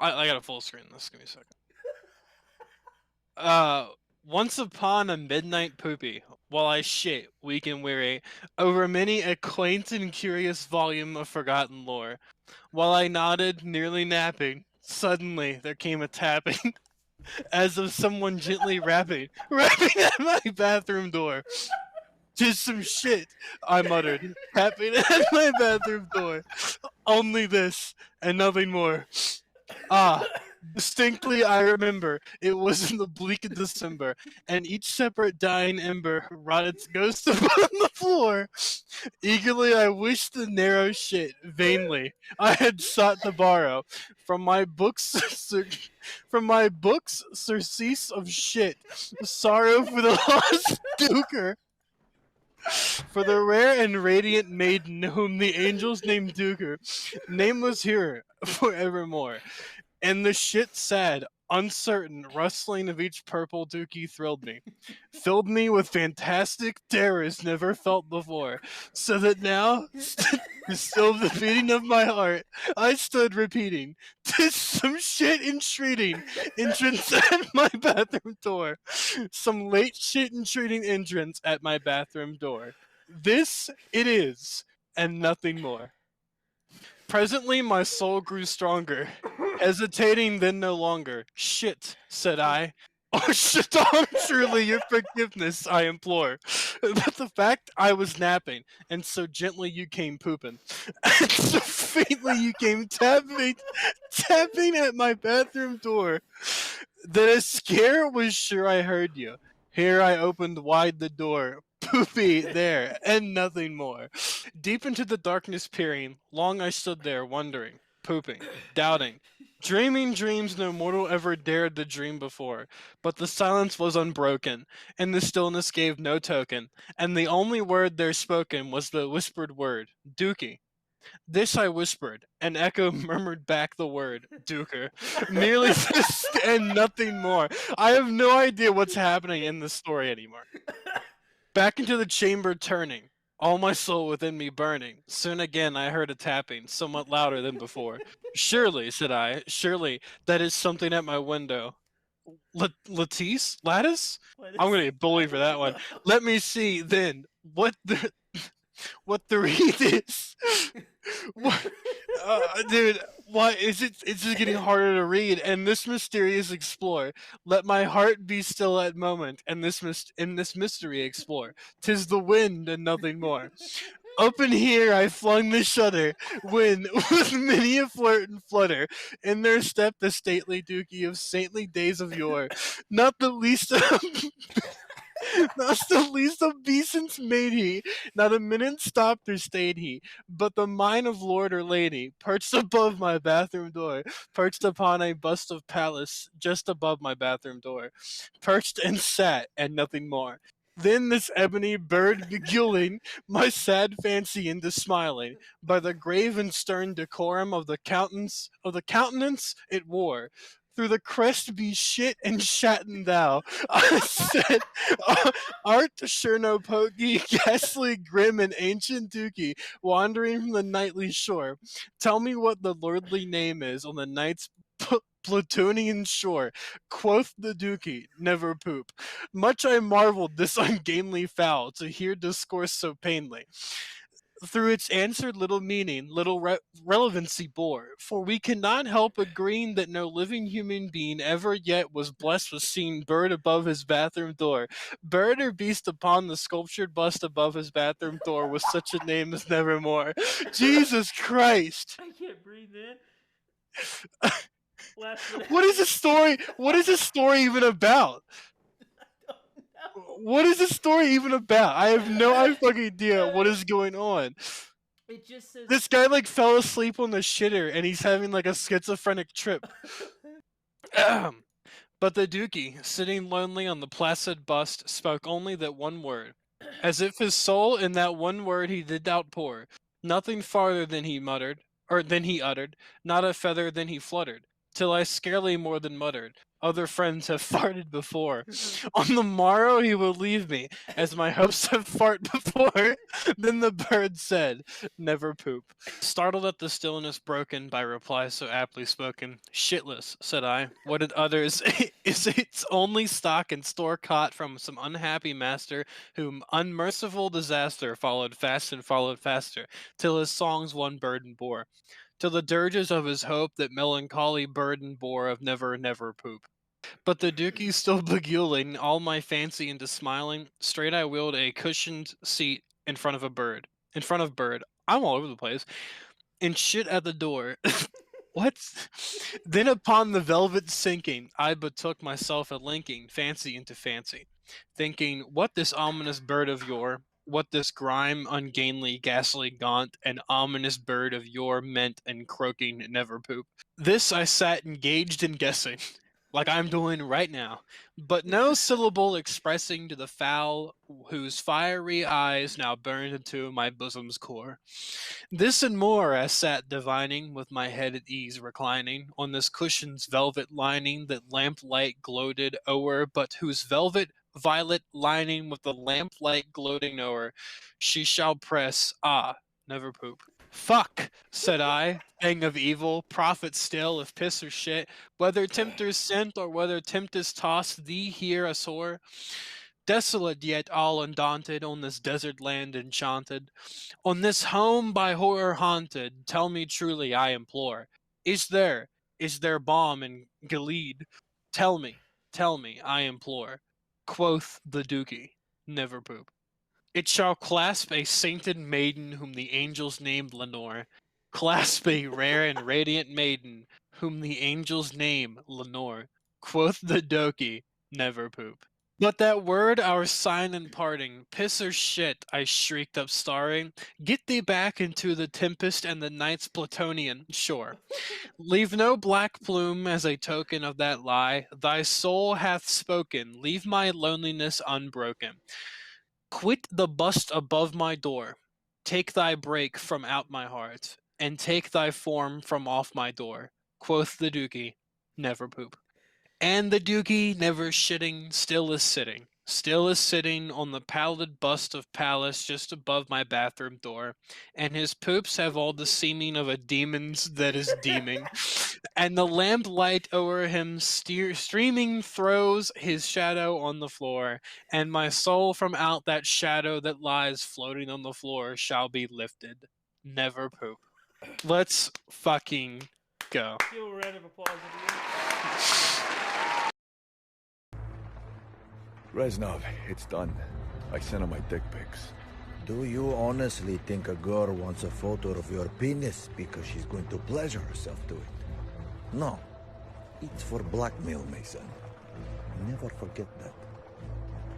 I got a full screen. This give me a second. Uh, Once upon a midnight poopy, while I shit, weak and weary, over many a quaint and curious volume of forgotten lore, while I nodded, nearly napping, suddenly there came a tapping, as of someone gently rapping at my bathroom door. "'Tis some shit," I muttered, tapping at my bathroom door. "Only this, and nothing more." Ah, distinctly I remember it was in the bleak December, and each separate dying ember wrought its ghost upon the floor. Eagerly I wished the narrow shit, vainly, I had sought to borrow from my books, surcease of shit, sorrow for the lost Dooker. For the rare and radiant maiden whom the angels named Dooker, nameless here forevermore. And the shit sad, uncertain rustling of each purple dookie filled me with fantastic terrors never felt before, so that now, still the beating of my heart, I stood repeating, "'Tis some shit entreating entrance at my bathroom door. Some late shit entreating entrance at my bathroom door. This it is, and nothing more." Presently my soul grew stronger, hesitating then no longer. "Shit," said I. "Oh, shit on truly your forgiveness I implore. But the fact I was napping, and so gently you came pooping, and so faintly you came tapping at my bathroom door, that a scare was sure I heard you. Here I opened wide the door, poopy there, and nothing more. Deep into the darkness peering, long I stood there, wondering, pooping, doubting, dreaming dreams no mortal ever dared to dream before. But the silence was unbroken, and the stillness gave no token, and the only word there spoken was the whispered word, Dookie. This I whispered, and echo murmured back the word, Dooker. Merely this and nothing more. I have no idea what's happening in this story anymore. Back into the chamber turning, all my soul within me burning. Soon again I heard a tapping, somewhat louder than before. "Surely," said I, "surely that is something at my window." Lattice? Lattice? What I'm gonna is get bullied for that one. Let me see then what the read is. What, dude? Why is it? It's just getting harder to read. And this mysterious explore. Let my heart be still at moment, and in this mystery explore. 'Tis the wind and nothing more. Open here I flung the shutter, when, with many a flirt and flutter, in there stepped the stately dookie of saintly days of yore, not the least of not the least obeisance made he, not a minute stopped or stayed he, but the mine of lord or lady, perched above my bathroom door, perched upon a bust of Pallas, just above my bathroom door, perched and sat, and nothing more. Then this ebony bird beguiling my sad fancy into smiling, by the grave and stern decorum of the countenance it wore. Through the crest be shit and shatten thou. I said, "Art sure no pokey, ghastly, grim, and ancient dookie, wandering from the nightly shore. Tell me what the lordly name is on the night's Plutonian shore," quoth the dookie, "never poop. Much I marveled this ungainly fowl to hear discourse so plainly. Through its answered little meaning, little relevancy bore, for we cannot help agreeing that no living human being ever yet was blessed with seeing bird above his bathroom door, bird or beast upon the sculptured bust above his bathroom door with such a name as Nevermore. Jesus Christ! I can't breathe in. Last one. What is this story? What is this story even about? What is this story even about? I have no fucking idea what is going on. It just says This guy like fell asleep on the shitter and he's having like a schizophrenic trip. But the dookie, sitting lonely on the placid bust, spoke only that one word, as if his soul in that one word he did outpour. Nothing farther than he muttered, or than he uttered, not a feather than he fluttered. till I scarcely more than muttered, other friends have farted before. On the morrow he will leave me, as my hopes have fart before. Then the bird said, never poop. Startled at the stillness broken by reply so aptly spoken, shitless, said I, what did others is its only stock and store caught from some unhappy master, whom unmerciful disaster followed fast and followed faster, till his songs one burden bore, till the dirges of his hope that melancholy burden bore of never, never poop. But the dookie still beguiling all my fancy into smiling, straight I wheeled a cushioned seat in front of a bird. In front of bird. I'm all over the place. And shit at the door. What? Then upon the velvet sinking, I betook myself a linking fancy into fancy, thinking what this ominous bird of yore, what this grime ungainly, ghastly, gaunt, and ominous bird of yore meant in croaking never poop. This I sat engaged in guessing, like I'm doing right now, but no syllable expressing to the fowl whose fiery eyes now burned into my bosom's core. This and more I sat divining, with my head at ease reclining, on this cushion's velvet lining that lamplight gloated o'er, but whose velvet violet lining with the lamplight gloating o'er, she shall press, never poop. Fuck, said I, thing of evil, prophet still, if piss or shit, whether tempters sent or whether tempters tossed thee here a sore. Desolate yet all undaunted on this desert land enchanted, on this home by horror haunted, tell me truly, I implore, is there balm in Gilead? Tell me, I implore. Quoth the Dookie, never poop. It shall clasp a sainted maiden whom the angels named Lenore. Clasp a rare and radiant maiden whom the angels name Lenore. Quoth the Dokie, never poop. But that word our sign in parting, piss or shit, I shrieked up starring, get thee back into the tempest and the night's Plutonian shore. Leave no black plume as a token of that lie, thy soul hath spoken, leave my loneliness unbroken. Quit the bust above my door, take thy break from out my heart, and take thy form from off my door. Quoth the Dookie, never poop. And the Dookie, never shitting, still is sitting on the pallid bust of Pallas just above my bathroom door, and his poops have all the seeming of a demon's that is deeming, and the lamplight o'er him streaming throws his shadow on the floor, and my soul from out that shadow that lies floating on the floor shall be lifted. Never poop. Let's fucking go. Give a round of applause at Reznov, it's done. I sent him my dick pics. Do you honestly think a girl wants a photo of your penis because she's going to pleasure herself to it? No. It's for blackmail, Mason. Never forget that.